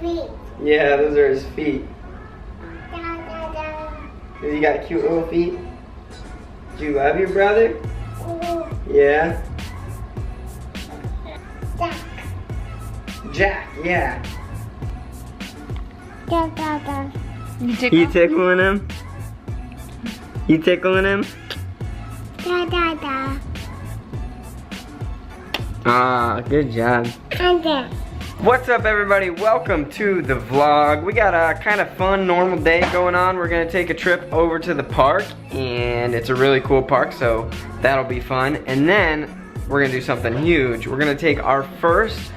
feet. Yeah, those are his feet. Da, da, da. You got cute little feet. Do you love your brother? Ooh, Yeah. Jack. Jack, yeah. Da, da, da. You tickling him? You tickling him? Da, da, da. Ah, good job. And then. What's up, everybody? Welcome to the vlog. We got a kind of fun, normal day going on. We're gonna take a trip over to the park, and it's a really cool park, so that'll be fun. And then we're gonna do something huge. We're gonna take our first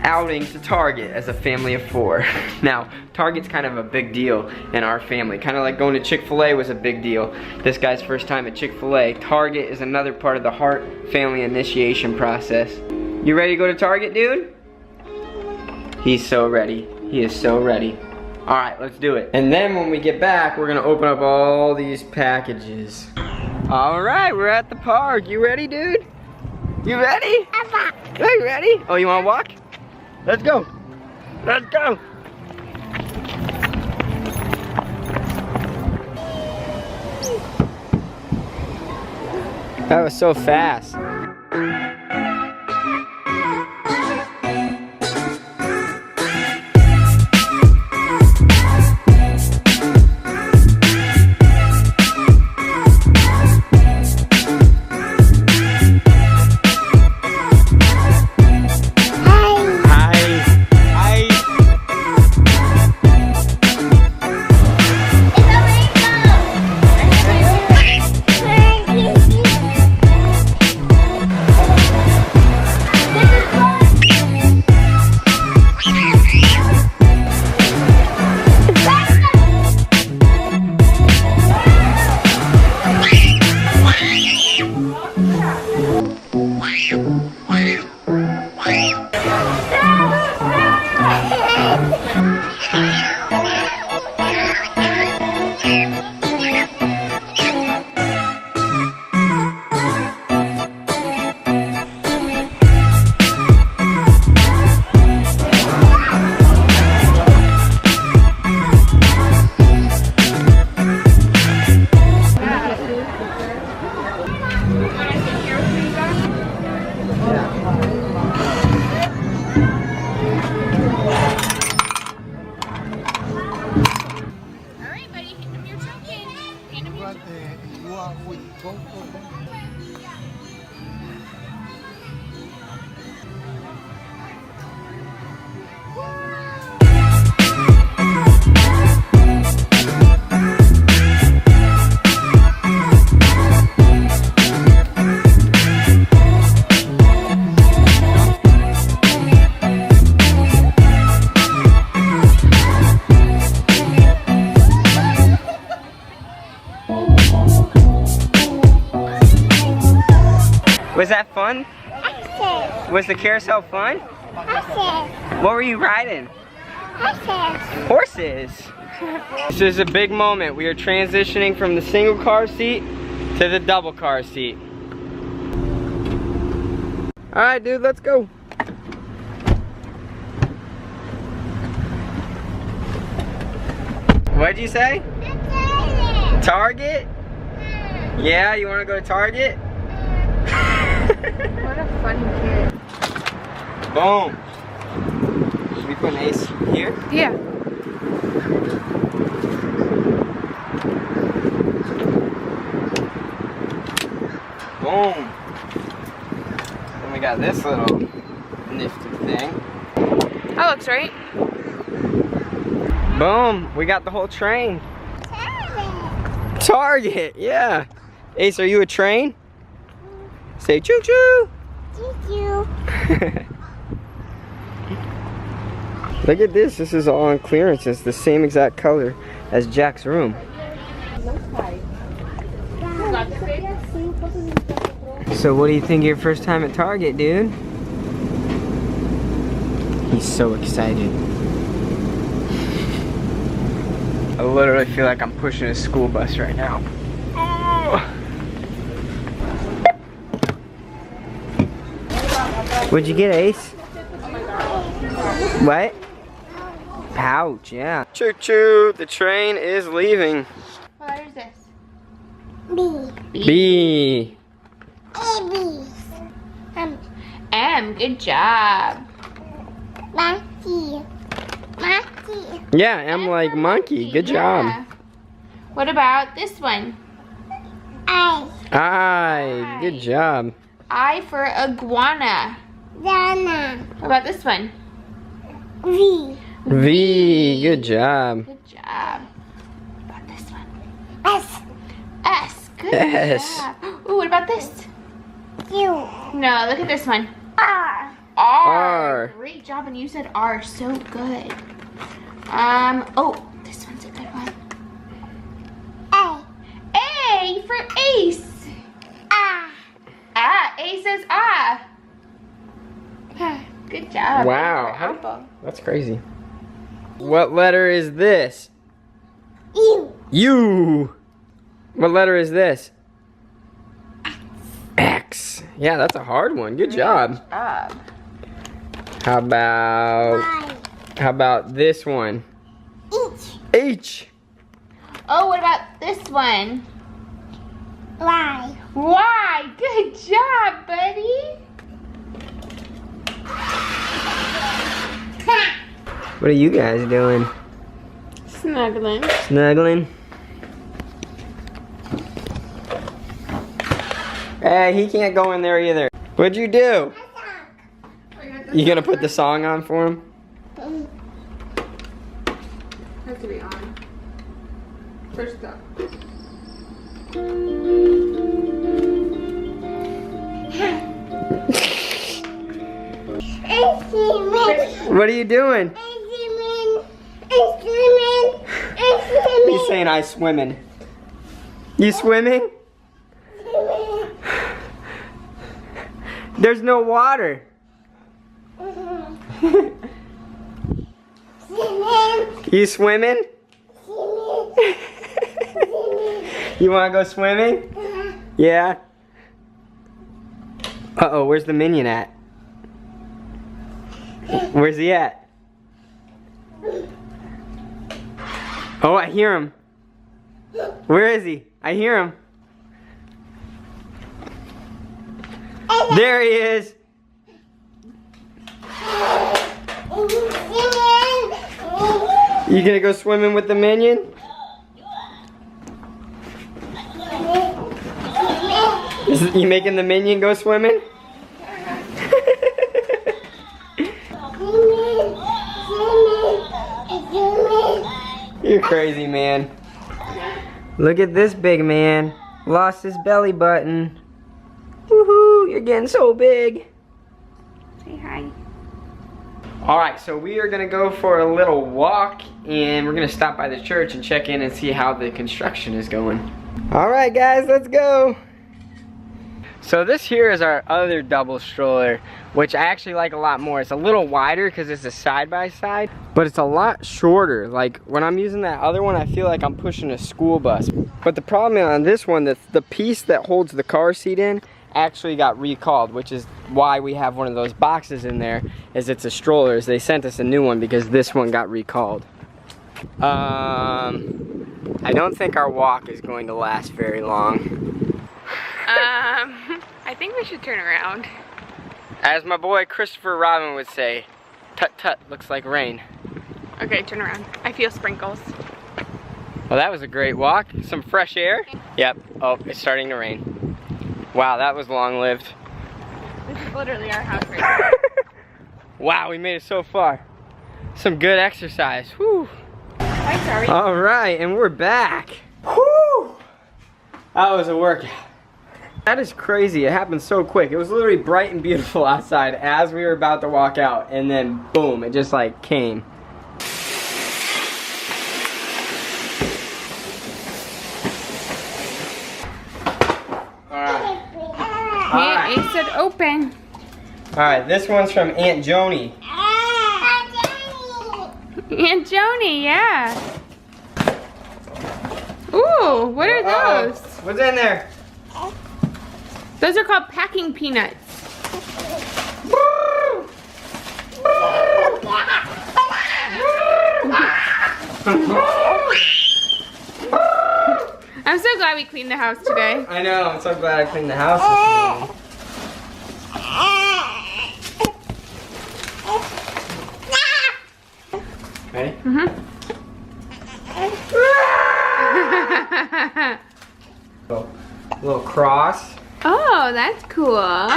outing to Target as a family of 4. Now, Target's kind of a big deal in our family. Kind of like going to Chick-fil-A was a big deal. This guy's first time at Chick-fil-A. Target is another part of the Hart family initiation process. You ready to go to Target, dude? He's so ready. He is so ready. All right, let's do it. And then when we get back, we're gonna open up all these packages. All right, we're at the park. You ready, dude? You ready? Papa. Are you ready? Oh, you wanna walk? Let's go. Let's go. That was so fast. Was that fun? Horses. Was the carousel fun? Horses. What were you riding? Horses. Horses. This is a big moment. We are transitioning from the single car seat to the double car seat. All right, dude, let's go. What'd you say? Target? Yeah, you want to go to Target? What a funny kid. Boom. Should we put an ace here? Yeah. Boom. Then we got this little nifty thing. That looks right. Boom. We got the whole train. Target, yeah. Ace, are you a train? Say choo choo. Choo-choo. Look at this. This is all on clearance. It's the same exact color as Jack's room. So what do you think of your first time at Target, dude? He's so excited. I literally feel like I'm pushing a school bus right now. Oh. What'd you get, Ace? What? Pouch, yeah. Choo choo, the train is leaving. What letter is this? B. B. A, B. M. Good job. Monkey. Monkey. Yeah, M like monkey. Good job. Yeah. What about this one? I. I. Good job. I for iguana. Donna. What about this one? V. V. Good job. Good job. What about this one? S. S. Good S. job. Ooh, what about this? U. No, look at this one. R. R. R. Great job, and you said R so good. Oh, this one's a good one. A. A for ace. Ah. Ah, A says ah. Good job. Wow. A for apple. That's crazy. What letter is this? U. U. What letter is this? X. Yeah, that's a hard one. Good job. Good job. Y. How about this one? H. H. Oh, what about this one? Y. Y. Good job, buddy. What are you guys doing? Snuggling. Snuggling? Hey, he can't go in there either. What'd you do? You gonna put the song on for him? Has to be on. First up. What are you doing? He's saying I swimming. You swimming? There's no water. You swimming? You wanna go swimming? Yeah? Uh-oh, where's the minion at? Where's he at? Oh, I hear him. Where is he? I hear him. There he is. You gonna go swimming with the minion? You making the minion go swimming? You're crazy, man. Look at this big man. Lost his belly button. Woohoo, you're getting so big. Say hi. Alright, so we are gonna go for a little walk and we're gonna stop by the church and check in and see how the construction is going. Alright guys, let's go. So this here is our other double stroller, which I actually like a lot more. It's a little wider because it's a side-by-side, but it's a lot shorter. Like when I'm using that other one, I feel like I'm pushing a school bus. But the problem on this one, the piece that holds the car seat in actually got recalled, which is why we have one of those boxes in there, is it's a stroller. They sent us a new one because this one got recalled. I don't think our walk is going to last very long. I think we should turn around. As my boy Christopher Robin would say, tut tut, looks like rain. Okay, turn around. I feel sprinkles. Well, that was a great walk. Some fresh air. Yep. Oh, it's starting to rain. Wow, that was long-lived. This is literally our house right now. Wow, we made it so far. Some good exercise. Whew. Hi, sorry. All right, and we're back. Whew. That was a workout. That is crazy. It happened so quick. It was literally bright and beautiful outside as we were about to walk out, and then boom, it just like came. Aunt A said open. Alright, this one's from Aunt Joni. Aunt Joni, yeah. Ooh, what are those? What's in there? Those are called packing peanuts. I'm so glad we cleaned the house today. I know, I'm so glad I cleaned the house this morning. Ready? Little cross. Oh, that's cool.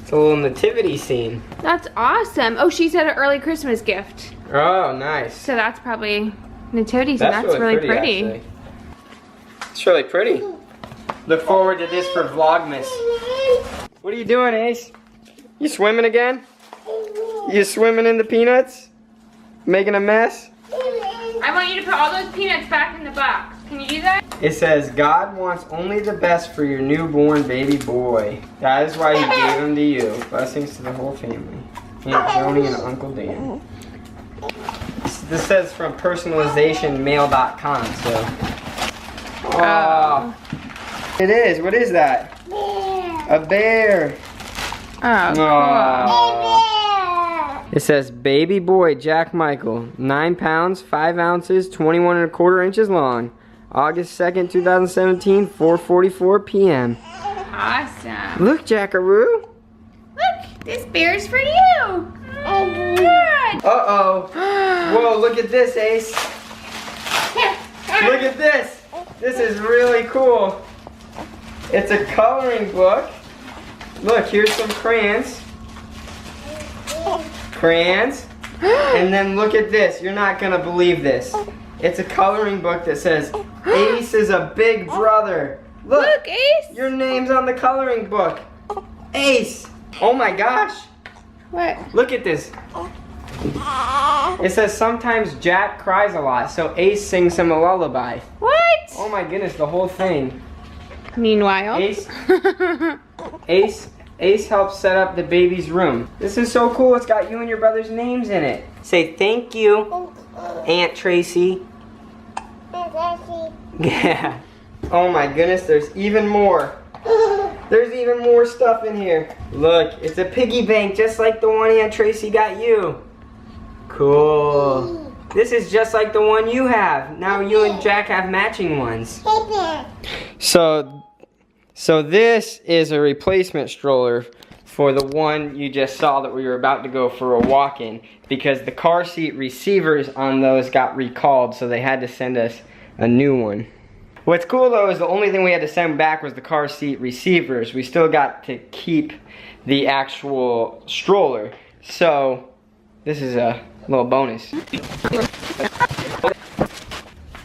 It's a little nativity scene. That's awesome. Oh, she said an early Christmas gift. Oh, nice. So that's probably nativity scene. That's really pretty. Actually. It's really pretty. Look forward to this for Vlogmas. What are you doing, Ace? You swimming again? You swimming in the peanuts? Making a mess? I want you to put all those peanuts back in the box. Can you do that? It says, God wants only the best for your newborn baby boy. That is why he gave him to you. Blessings to the whole family. Aunt Joni and Uncle Dan. This says from personalizationmail.com, so. Oh. It is. What is that? A bear. Oh, cool. Aw. It says, baby boy Jack Michael, 9 pounds, 5 ounces, 21¼ inches long. August 2nd, 2017, 4:44 p.m. Awesome. Look, Jackaroo. Look, this bear's for you. Oh, good. Uh-oh. Whoa, look at this, Ace. Look at this. This is really cool. It's a coloring book. Look, here's some crayons. Crayons. And then look at this. You're not gonna believe this. It's a coloring book that says, Ace is a big brother. Look, Ace. Your name's on the coloring book. Ace. Oh my gosh. What? Look at this. It says sometimes Jack cries a lot, so Ace sings him a lullaby. What? Oh my goodness, the whole thing. Meanwhile. Ace helps set up the baby's room. This is so cool. It's got you and your brother's names in it. Say thank you, Aunt Tracy. Yeah. Oh my goodness, there's even more. There's even more stuff in here. Look, it's a piggy bank just like the one Aunt Tracy got you. Cool. This is just like the one you have. Now you and Jack have matching ones. So this is a replacement stroller for the one you just saw that we were about to go for a walk in, because the car seat receivers on those got recalled, so they had to send us a new one. What's cool though is the only thing we had to send back was the car seat receivers. We still got to keep the actual stroller. So this is a little bonus.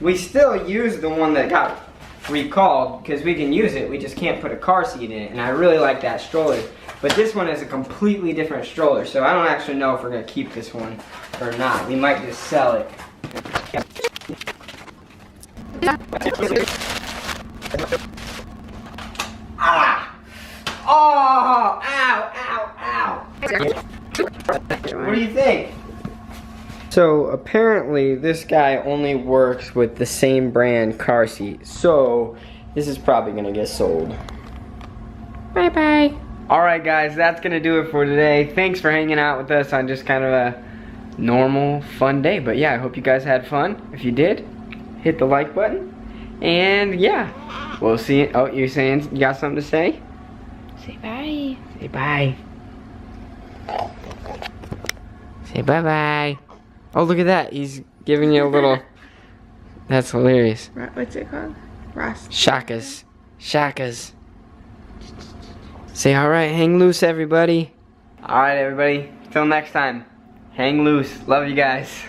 We still use the one that got recalled because we can use it, we just can't put a car seat in it, and I really like that stroller. But this one is a completely different stroller, so I don't actually know if we're gonna keep this one or not. We might just sell it. Ah! Oh! Ow! Ow! Ow! What do you think? So apparently this guy only works with the same brand car seat, so this is probably gonna get sold. Bye bye. Alright guys, that's gonna do it for today. Thanks for hanging out with us on just kind of a normal fun day. But yeah, I hope you guys had fun. If you did, hit the like button. And yeah, we'll see you. Oh, you're saying you got something to say? Say bye. Say bye. Say bye bye. Oh, look at that. He's giving you a little. That's hilarious. What's it called? Ross. Shakas. Shakas. Say alright, hang loose, everybody. Alright, everybody. Till next time. Hang loose. Love you guys.